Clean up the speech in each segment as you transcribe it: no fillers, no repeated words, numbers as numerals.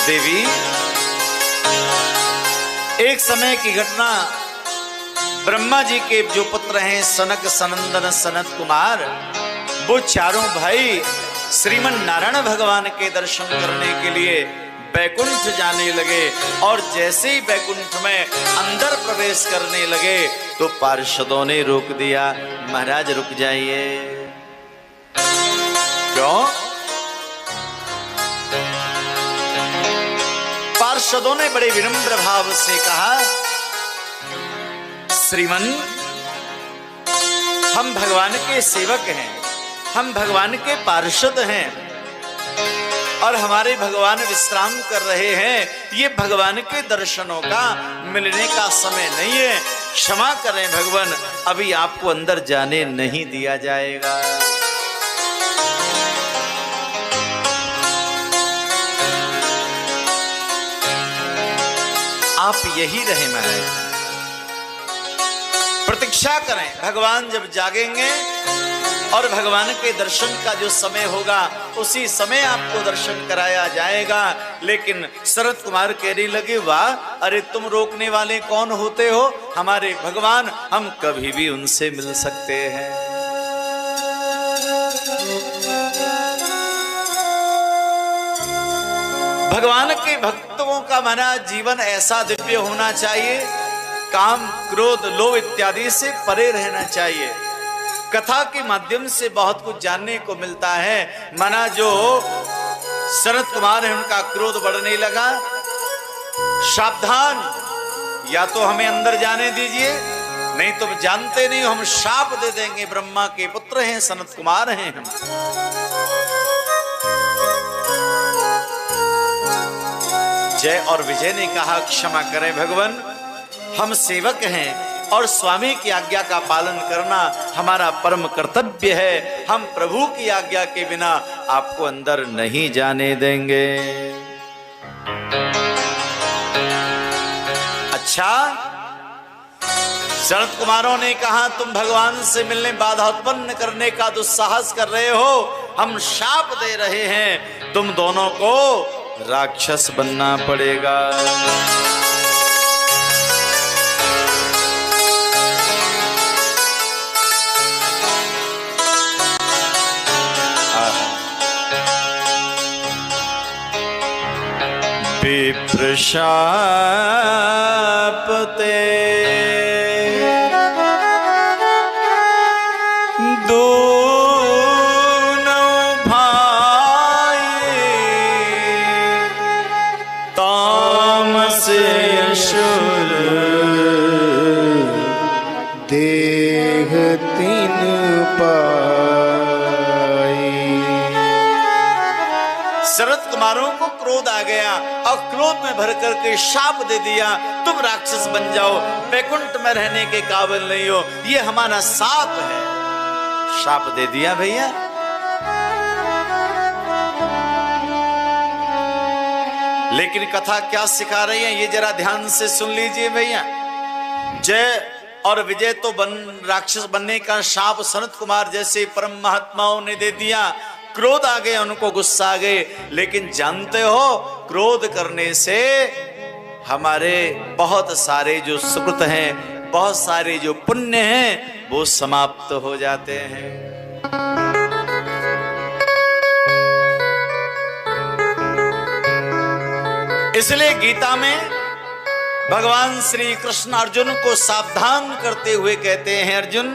देवी, एक समय की घटना, ब्रह्मा जी के जो पुत्र हैं सनक सनंदन सनत कुमार, वो चारों भाई श्रीमन नारायण भगवान के दर्शन करने के लिए बैकुंठ जाने लगे। और जैसे ही बैकुंठ में अंदर प्रवेश करने लगे तो पार्षदों ने रोक दिया, महाराज रुक जाइए। क्यों? पार्षदों ने बड़े विनम्र भाव से कहा, श्रीमन, हम भगवान के सेवक हैं, हम भगवान के पार्षद हैं और हमारे भगवान विश्राम कर रहे हैं। ये भगवान के दर्शनों का मिलने का समय नहीं है, क्षमा करें भगवान, अभी आपको अंदर जाने नहीं दिया जाएगा। आप यही रहे महाराज, प्रतीक्षा करें, भगवान जब जागेंगे और भगवान के दर्शन का जो समय होगा उसी समय आपको दर्शन कराया जाएगा। लेकिन शरद कुमार कहने लगे, वाह, अरे तुम रोकने वाले कौन होते हो? हमारे भगवान, हम कभी भी उनसे मिल सकते हैं। भगवान के भक्तों का माना जीवन ऐसा दिव्य होना चाहिए, काम क्रोध लोभ इत्यादि से परे रहना चाहिए। कथा के माध्यम से बहुत कुछ जानने को मिलता है। माना जो शरद कुमार है उनका क्रोध बढ़ने लगा, सावधान, या तो हमें अंदर जाने दीजिए, नहीं तो जानते नहीं हम शाप दे देंगे, ब्रह्मा के पुत्र हैं, सनत कुमार हैं हम। जय और विजय ने कहा, क्षमा करें भगवान, हम सेवक हैं और स्वामी की आज्ञा का पालन करना हमारा परम कर्तव्य है। हम प्रभु की आज्ञा के बिना आपको अंदर नहीं जाने देंगे। अच्छा, शरद कुमारों ने कहा, तुम भगवान से मिलने बाधा उत्पन्न करने का दुस्साहस कर रहे हो, हम शाप दे रहे हैं, तुम दोनों को राक्षस बनना पड़ेगा। विप्र शाप ते दोनों भाई, तामस असुर देह तीन पाई। शरद कुमारों को क्रोध आ गया और क्रोध में भर करके शाप दे दिया, तुम राक्षस बन जाओ, बैकुंठ में रहने के काबिल नहीं हो, ये हमारा शाप है। शाप दे दिया भैया। लेकिन कथा क्या सिखा रही है ये जरा ध्यान से सुन लीजिए भैया। जय और विजय तो राक्षस बनने का शाप सनत कुमार जैसे परम महात्माओं ने दे दिया, क्रोध आ गए, उनको गुस्सा आ गए। लेकिन जानते हो, क्रोध करने से हमारे बहुत सारे जो सुकृत हैं, बहुत सारे जो पुण्य हैं, वो समाप्त हो जाते हैं। इसलिए गीता में भगवान श्री कृष्ण अर्जुन को सावधान करते हुए कहते हैं, अर्जुन,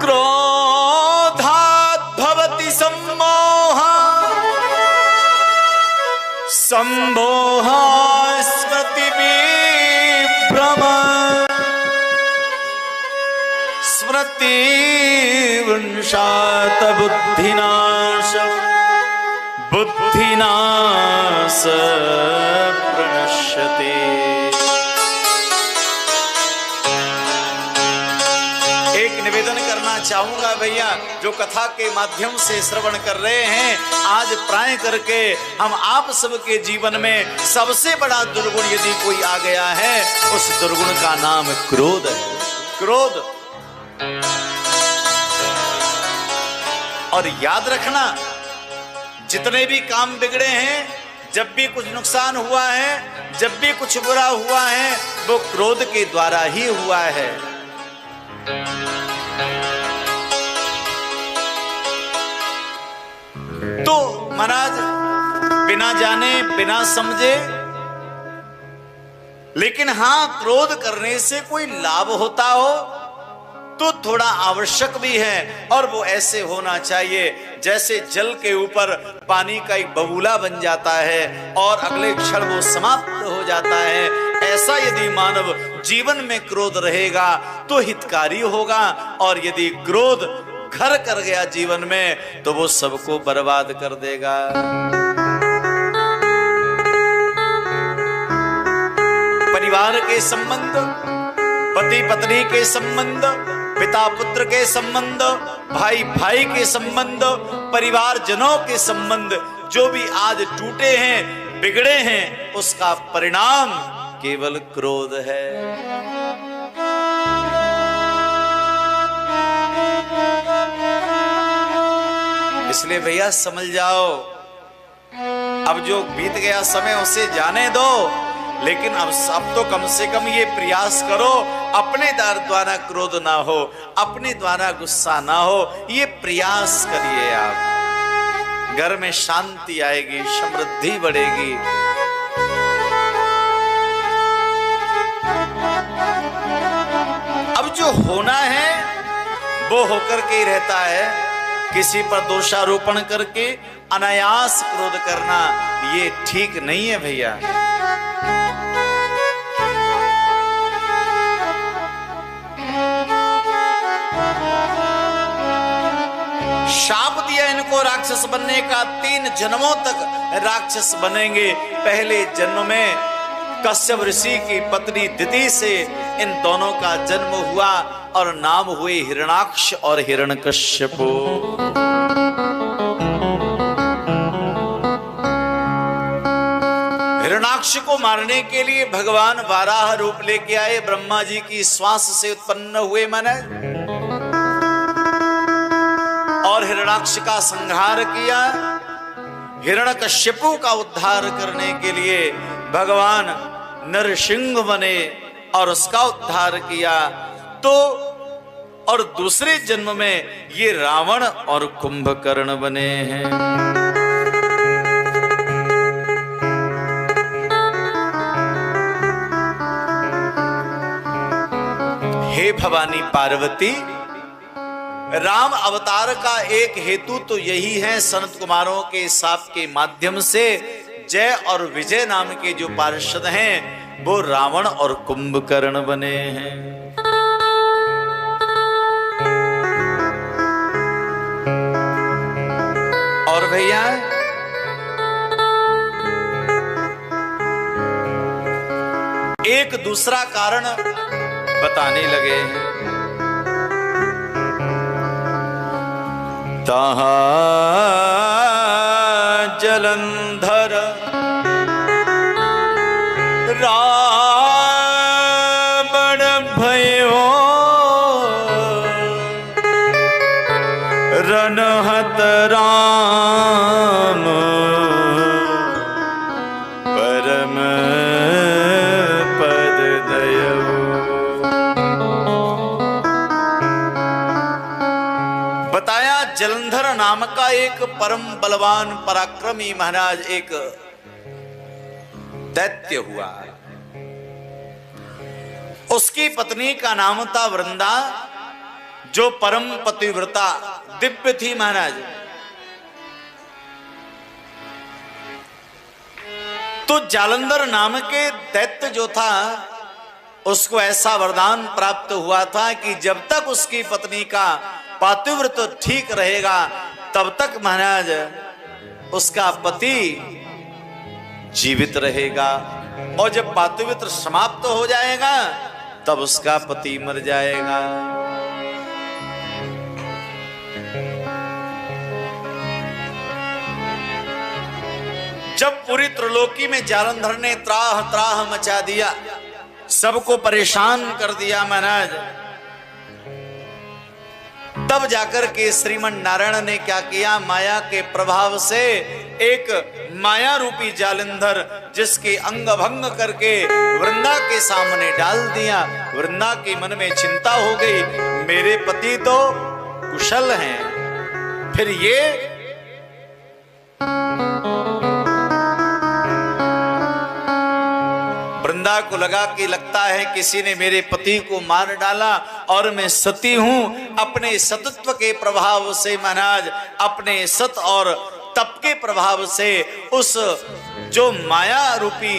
क्रोधात् भवति सम्मोहः, सम्मोहः स्मृतिविभ्रमः, स्मृतिविभ्रंशात् बुद्धिनाशः, बुद्धिनाश प्रणश्यते। एक निवेदन करना चाहूंगा भैया, जो कथा के माध्यम से श्रवण कर रहे हैं, आज प्राय करके हम आप सबके जीवन में सबसे बड़ा दुर्गुण यदि कोई आ गया है, उस दुर्गुण का नाम क्रोध है। क्रोध। और याद रखना, जितने भी काम बिगड़े हैं, जब भी कुछ नुकसान हुआ है, जब भी कुछ बुरा हुआ है, वो क्रोध के द्वारा ही हुआ है। तो महाराज बिना जाने बिना समझे, लेकिन हां क्रोध करने से कोई लाभ होता हो तो थोड़ा आवश्यक भी है, और वो ऐसे होना चाहिए जैसे जल के ऊपर पानी का एक बबूला बन जाता है और अगले क्षण वो समाप्त हो जाता है। ऐसा यदि मानव जीवन में क्रोध रहेगा तो हितकारी होगा, और यदि क्रोध घर कर गया जीवन में तो वो सबको बर्बाद कर देगा। परिवार के संबंध, पति पत्नी के संबंध, पिता पुत्र के संबंध, भाई भाई के संबंध, परिवारजनों के संबंध जो भी आज टूटे हैं, बिगड़े हैं, उसका परिणाम केवल क्रोध है। इसलिए भैया समझ जाओ, अब जो बीत गया समय उसे जाने दो, लेकिन अब तो कम से कम ये प्रयास करो, अपने द्वारा क्रोध ना हो, अपने द्वारा गुस्सा ना हो, ये प्रयास करिए आप। घर में शांति आएगी, समृद्धि बढ़ेगी। अब जो होना है वो होकर के ही रहता है। किसी पर दोषारोपण करके अनायास क्रोध करना ये ठीक नहीं है भैया। शाप दिया इनको राक्षस बनने का, 3 जन्मों तक राक्षस बनेंगे। पहले जन्म में कश्यप ऋषि की पत्नी दिति से इन दोनों का जन्म हुआ और नाम हुए हिरणाक्ष और हिरण्यकश्यप। हिरणाक्ष को मारने के लिए भगवान वाराह रूप लेके आए, ब्रह्मा जी की श्वास से उत्पन्न हुए मन, और हिरणाक्ष का संहार किया। हिरण्यकश्यपु का उद्धार करने के लिए भगवान नरसिंह बने और उसका उद्धार किया। तो और दूसरे जन्म में ये रावण और कुंभकर्ण बने हैं। हे भवानी पार्वती, राम अवतार का एक हेतु तो यही है, सनत कुमारों के शाप के माध्यम से जय और विजय नाम के जो पार्षद हैं वो रावण और कुंभकर्ण बने हैं। और भैया एक दूसरा कारण बताने लगे हैं। तहाँ जलंधर रावण भयो, रनहत राम परम पद दयऊ। बताया जलंधर नाम का एक परम बलवान पराक्रमी महाराज एक दैत्य हुआ। उसकी पत्नी का नाम था वृंदा, जो परम पतिव्रता दिव्य थी महाराज। तो जालंधर नाम के दैत्य जो था उसको ऐसा वरदान प्राप्त हुआ था कि जब तक उसकी पत्नी का पातिव्रत ठीक रहेगा तब तक महाराज उसका पति जीवित रहेगा, और जब पातिव्रत समाप्त हो जाएगा तब उसका पति मर जाएगा। जब पूरी त्रिलोकी में जालंधर ने त्राह त्राह मचा दिया, सबको परेशान कर दिया महाराज, तब जाकर के श्रीमन नारायण ने क्या किया, माया के प्रभाव से एक माया रूपी जालंधर जिसके अंग भंग करके वृंदा के सामने डाल दिया। वृंदा के मन में चिंता हो गई, मेरे पति तो कुशल हैं, फिर ये वृंदा को लगा कि लगता है किसी ने मेरे पति को मार डाला और मैं सती हूं। अपने सतत्व के प्रभाव से महाराज, अपने सत और तप के प्रभाव से उस जो माया रूपी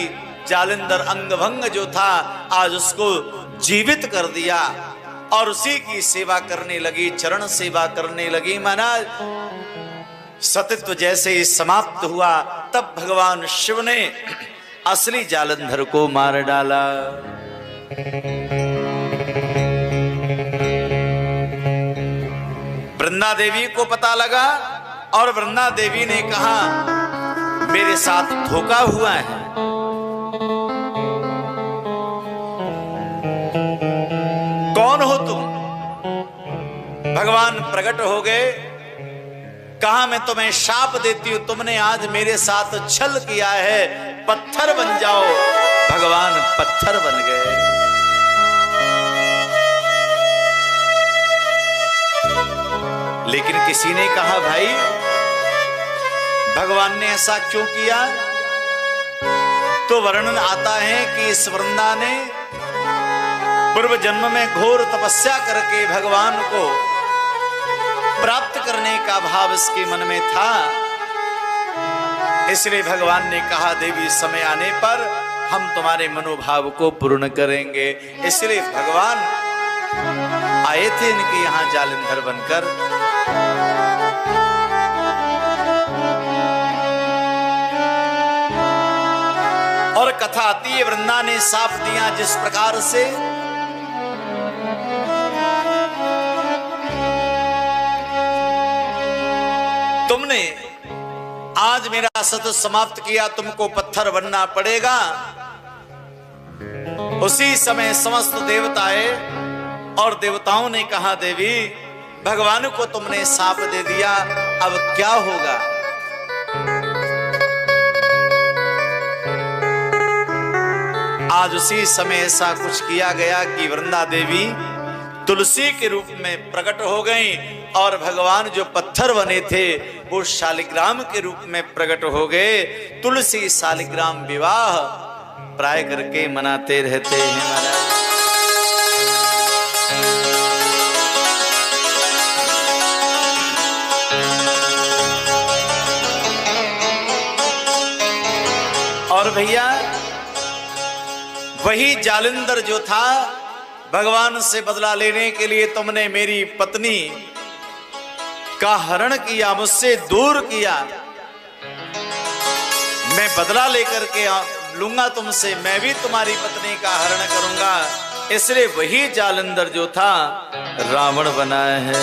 जालंधर अंगभंग जो था आज उसको जीवित कर दिया और उसी की सेवा करने लगी, चरण सेवा करने लगी। महाराज सतत्व जैसे ही समाप्त हुआ तब भगवान शिव ने असली जालंधर को मार डाला। वृंदा देवी को पता लगा और वृंदा देवी ने कहा मेरे साथ धोखा हुआ है। कौन हो तुम? भगवान प्रकट हो गए, कहा मैं तुम्हें शाप देती हूं, तुमने आज मेरे साथ छल किया है, पत्थर बन जाओ। भगवान पत्थर बन गए। लेकिन किसी ने कहा भाई भगवान ने ऐसा क्यों किया? तो वर्णन आता है कि इस वृंदा ने पूर्व जन्म में घोर तपस्या करके भगवान को प्राप्त करने का भाव इसके मन में था। इसलिए भगवान ने कहा देवी समय आने पर हम तुम्हारे मनोभाव को पूर्ण करेंगे। इसलिए भगवान आए थे इनके यहां जालंधर बनकर। और कथा आती है वृंदा ने साफ दिया जिस प्रकार से तुमने आज मेरा सत समाप्त किया, तुमको पत्थर बनना पड़ेगा। उसी समय समस्त देवता आए और देवताओं ने कहा देवी भगवान को तुमने साप दे दिया, अब क्या होगा? आज उसी समय ऐसा कुछ किया गया कि वृंदा देवी तुलसी के रूप में प्रकट हो गई और भगवान जो पत्थर बने थे वो शालिग्राम के रूप में प्रकट हो गए। तुलसी शालिग्राम विवाह प्राय करके मनाते रहते हैं महाराज। और भैया वही जालंधर जो था भगवान से बदला लेने के लिए तुमने मेरी पत्नी का हरण किया, मुझसे दूर किया। मैं बदला लेकर के लूंगा तुमसे, मैं भी तुम्हारी पत्नी का हरण करूंगा। इसलिए वही जालंधर जो था रावण बना है।